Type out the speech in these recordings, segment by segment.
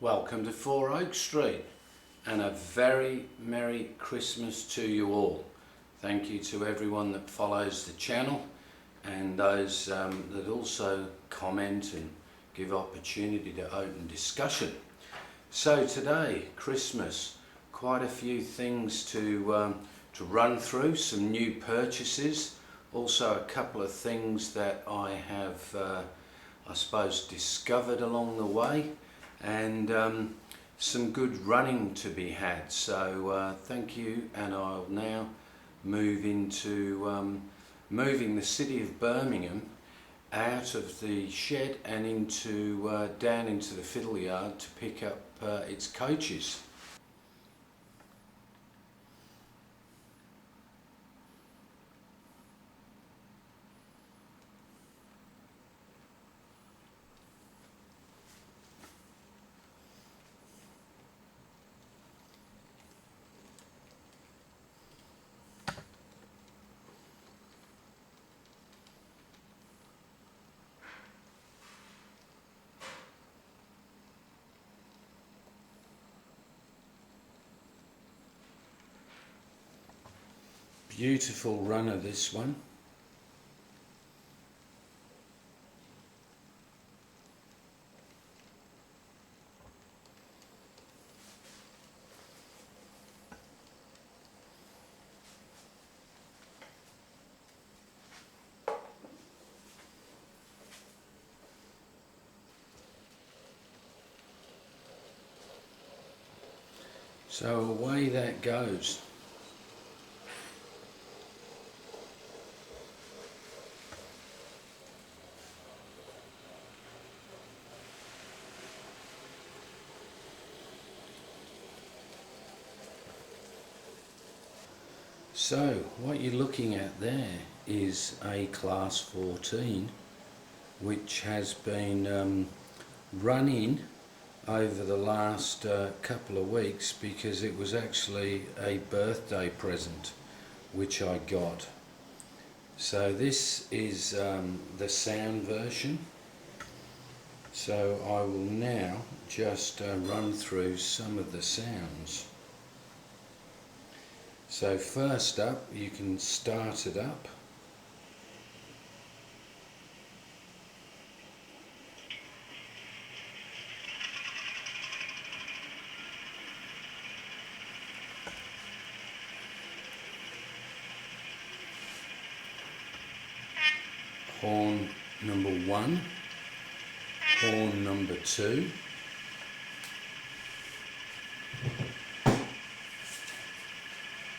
Welcome to 4 Oak Street and a very Merry Christmas to you all. Thank you to everyone that follows the channel and those that also comment and give opportunity to open discussion. So today, Christmas, quite a few things to run through, some new purchases, also a couple of things that I have I suppose discovered along the way, and some good running to be had. So thank you, and I'll now move into moving the city of Birmingham out of the shed and into down into the fiddle yard to pick up its coaches. Beautiful runner, this one. So away that goes. So what you're looking at there is a class 14 which has been run in over the last couple of weeks because it was actually a birthday present which I got. So this is the sound version. So I will now just run through some of the sounds. So first up, you can start it up. Horn number 1, horn number 2.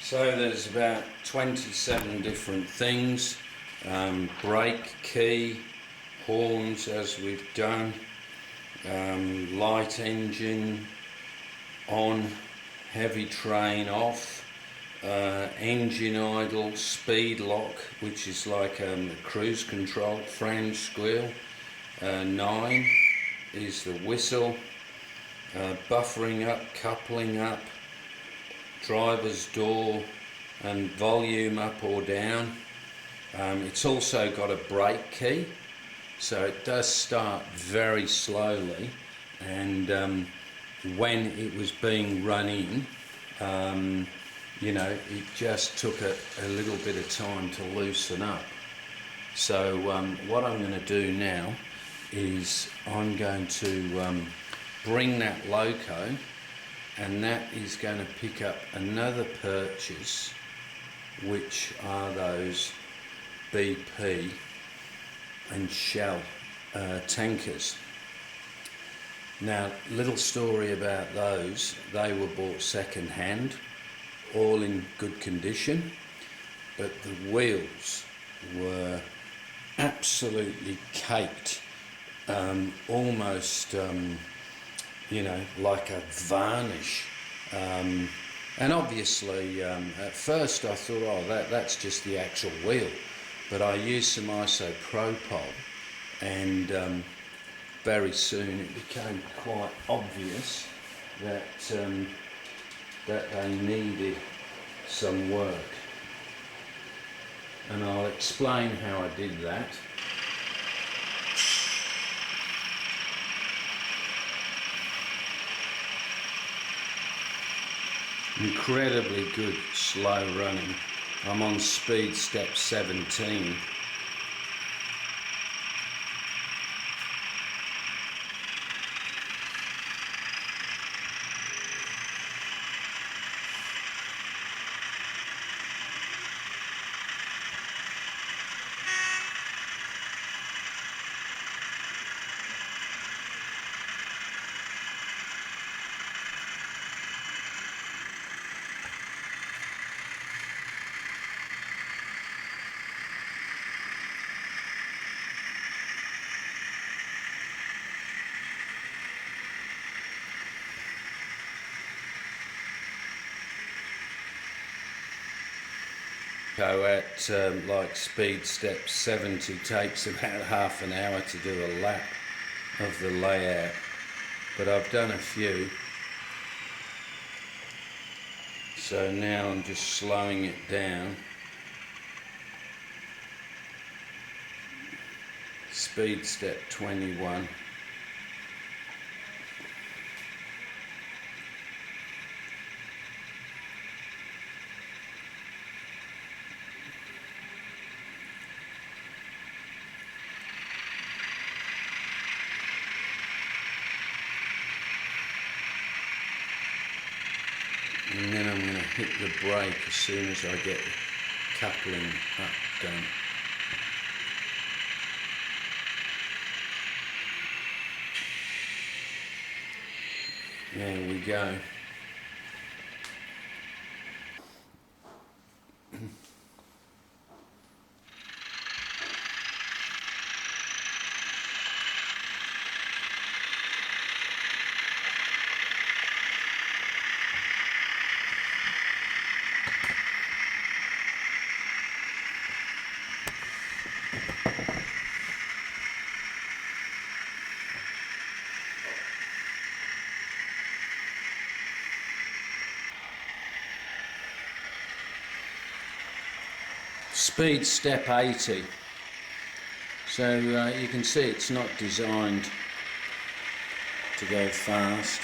So there's about 27 different things, brake, key, horns as we've done, light engine on, heavy train off, engine idle, speed lock, which is like cruise control, flange squeal, 9 is the whistle, buffering up, coupling up, driver's door and volume up or down. It's also got a brake key, so it does start very slowly, and when it was being run in, you know, it just took a little bit of time to loosen up. So what I'm going to do now is I'm going to bring that loco, and that is going to pick up another purchase, which are those BP and Shell tankers. Now, little story about those. They were bought second hand, all in good condition, but the wheels were absolutely caked, almost you know, like a varnish, and obviously at first I thought, oh, that's just the actual wheel, but I used some isopropyl, and very soon it became quite obvious that that they needed some work, and I'll explain how I did that. incredibly good slow running. I'm on speed step 17. Go at like speed step 70 takes about half an hour to do a lap of the layout, but I've done a few, so now I'm just slowing it down. Speed step 21. And then I'm going to hit the brake as soon as I get the coupling up done. There we go. Speed step 80. So you can see it's not designed to go fast.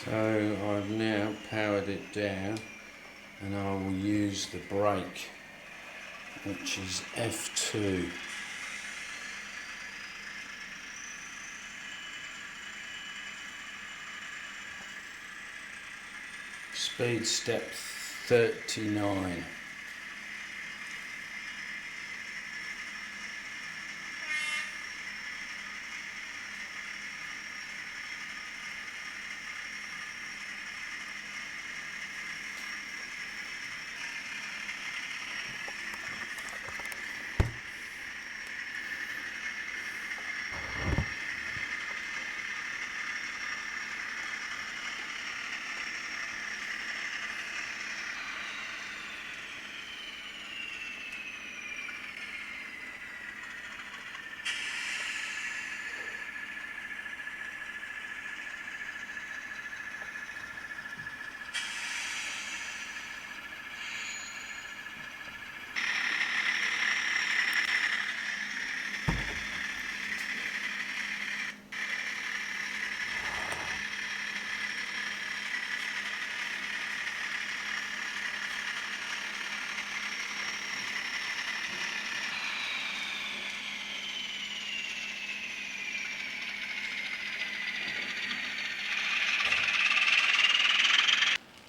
So I've now powered it down, and I will use the brake, which is F2. Speed step 39.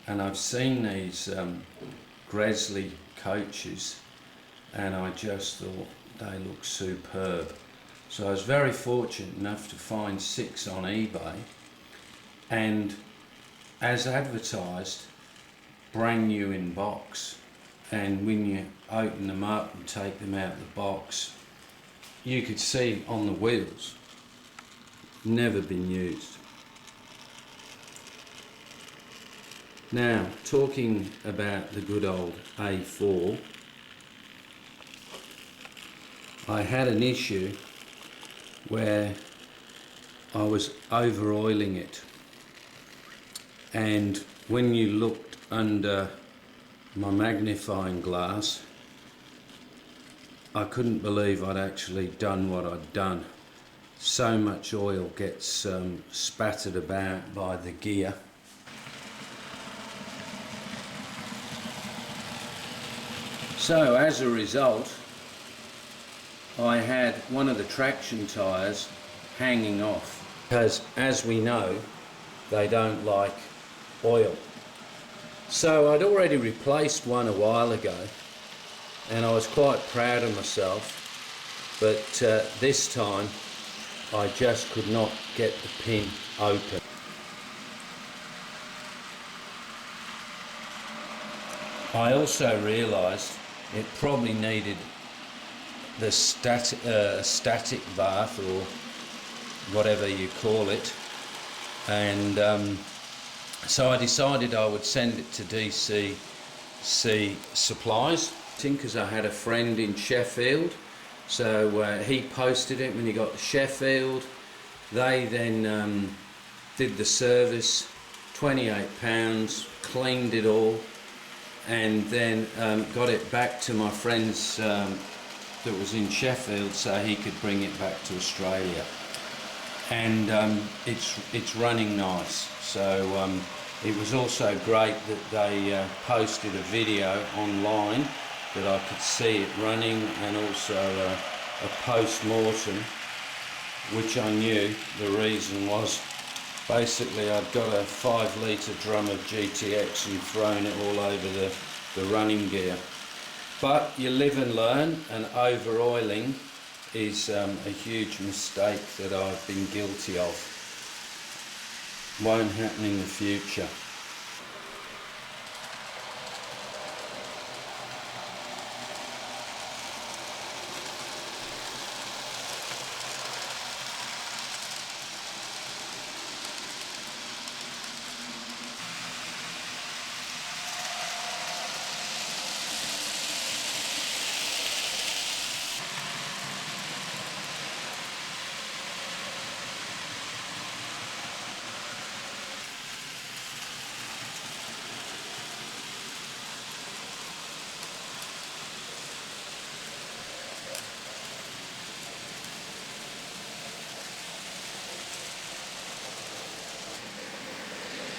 and I've seen these Gresley coaches, and I just thought they look superb. So I was very fortunate enough to find 6 on eBay, and as advertised, brand new in box. And when you open them up and take them out of the box, you could see on the wheels, never been used. Now, talking about the good old A4, I had an issue where I was over oiling it, and when you looked under my magnifying glass, I couldn't believe I'd actually done what I'd done. So much oil gets spattered about by the gear. So as a result, I had one of the traction tyres hanging off, because as we know, they don't like oil. So I'd already replaced one a while ago, and I was quite proud of myself, but this time I just could not get the pin open. I also realised it probably needed the static bath, or whatever you call it, and so I decided I would send it to DCC Supplies, because I had a friend in Sheffield, so he posted it when he got to Sheffield. They then did the service, £28, cleaned it all, and then got it back to my friend's that was in Sheffield, so he could bring it back to Australia. And it's running nice. So it was also great that they posted a video online that I could see it running, and also a post-mortem, which I knew the reason was basically I'd got a 5-litre drum of GTX and thrown it all over the running gear. But you live and learn, and over-oiling is a huge mistake that I've been guilty of. Won't happen in the future.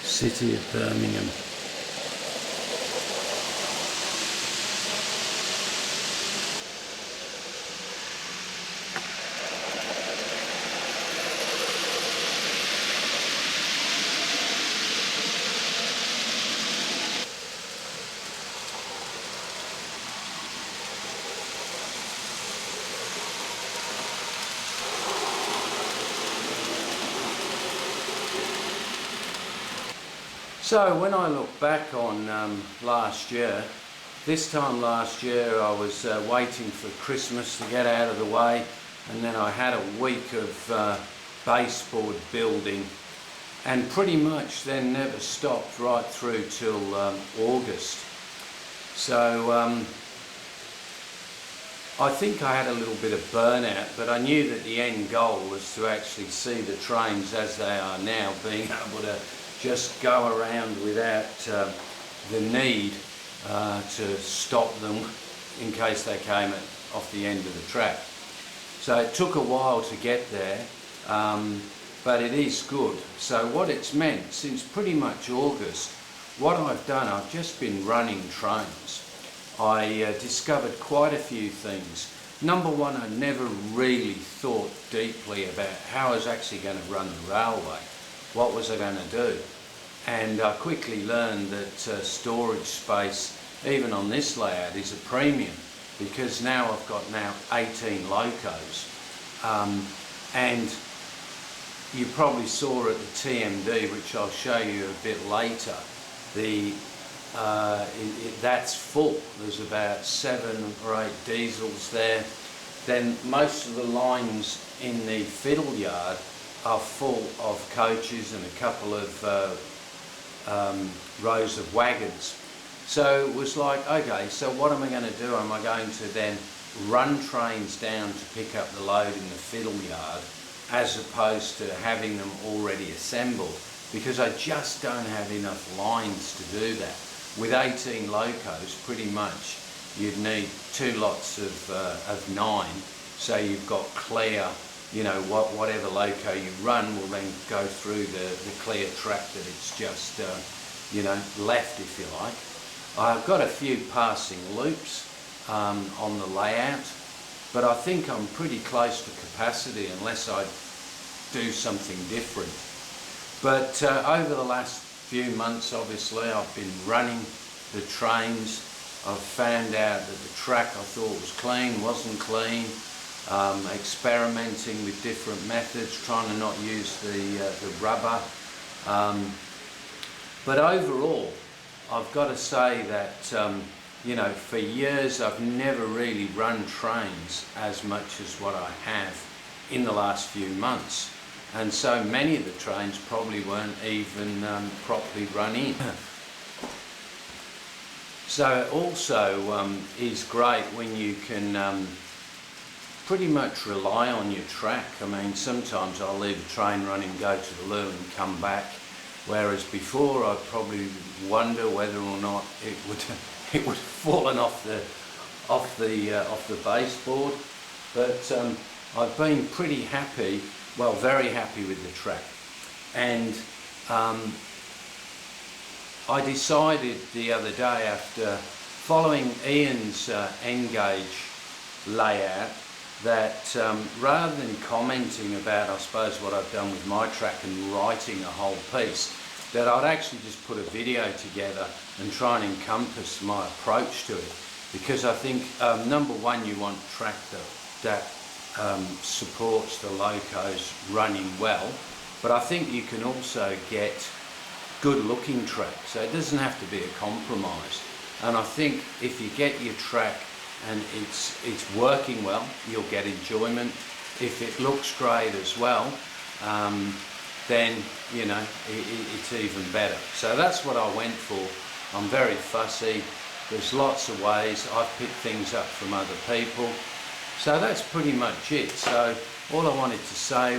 City of Birmingham. So when I look back on last year, this time last year I was waiting for Christmas to get out of the way, and then I had a week of baseboard building, and pretty much then never stopped right through till August. So I think I had a little bit of burnout, but I knew that the end goal was to actually see the trains as they are now, being able to just go around without the need to stop them in case they came off the end of the track. So it took a while to get there, but it is good. So what it's meant, since pretty much August, what I've done, I've just been running trains. I discovered quite a few things. Number one, I never really thought deeply about how I was actually going to run the railway. What was I going to do? and I quickly learned that storage space, even on this layout, is a premium, because now I've got 18 locos, and you probably saw at the TMD, which I'll show you a bit later, that's full. There's about 7 or 8 diesels there. Then most of the lines in the fiddle yard are full of coaches and a couple of rows of wagons. So it was like, okay, so what am I going to do? Am I going to then run trains down to pick up the load in the fiddle yard, as opposed to having them already assembled? Because I just don't have enough lines to do that. With 18 locos, pretty much you'd need 2 lots of 9, so you've got clear, you know, whatever loco you run will then go through the clear track that it's just, you know, left, if you like. I've got a few passing loops on the layout, but I think I'm pretty close to capacity unless I do something different. But over the last few months, obviously, I've been running the trains. I've found out that the track I thought was clean wasn't clean, experimenting with different methods, trying to not use the rubber. But overall, I've got to say that, you know, for years I've never really run trains as much as what I have in the last few months. And so many of the trains probably weren't even properly run in. So it also is great when you can pretty much rely on your track. I mean, sometimes I'll leave a train running, go to the loo and come back, whereas before I'd probably wonder whether or not it would have fallen off the baseboard. But I've been pretty happy. Well, very happy with the track, and I decided the other day, after following Ian's N-gauge layout, that rather than commenting about, I suppose, what I've done with my track and writing a whole piece, that I'd actually just put a video together and try and encompass my approach to it, because I think number one, you want a track that supports the locos running well, but I think you can also get good looking track, so it doesn't have to be a compromise. And I think if you get your track and it's working well, you'll get enjoyment. If it looks great as well, then, you know, it's even better. So that's what I went for. I'm very fussy. There's lots of ways. I've picked things up from other people. So that's pretty much it. So all I wanted to say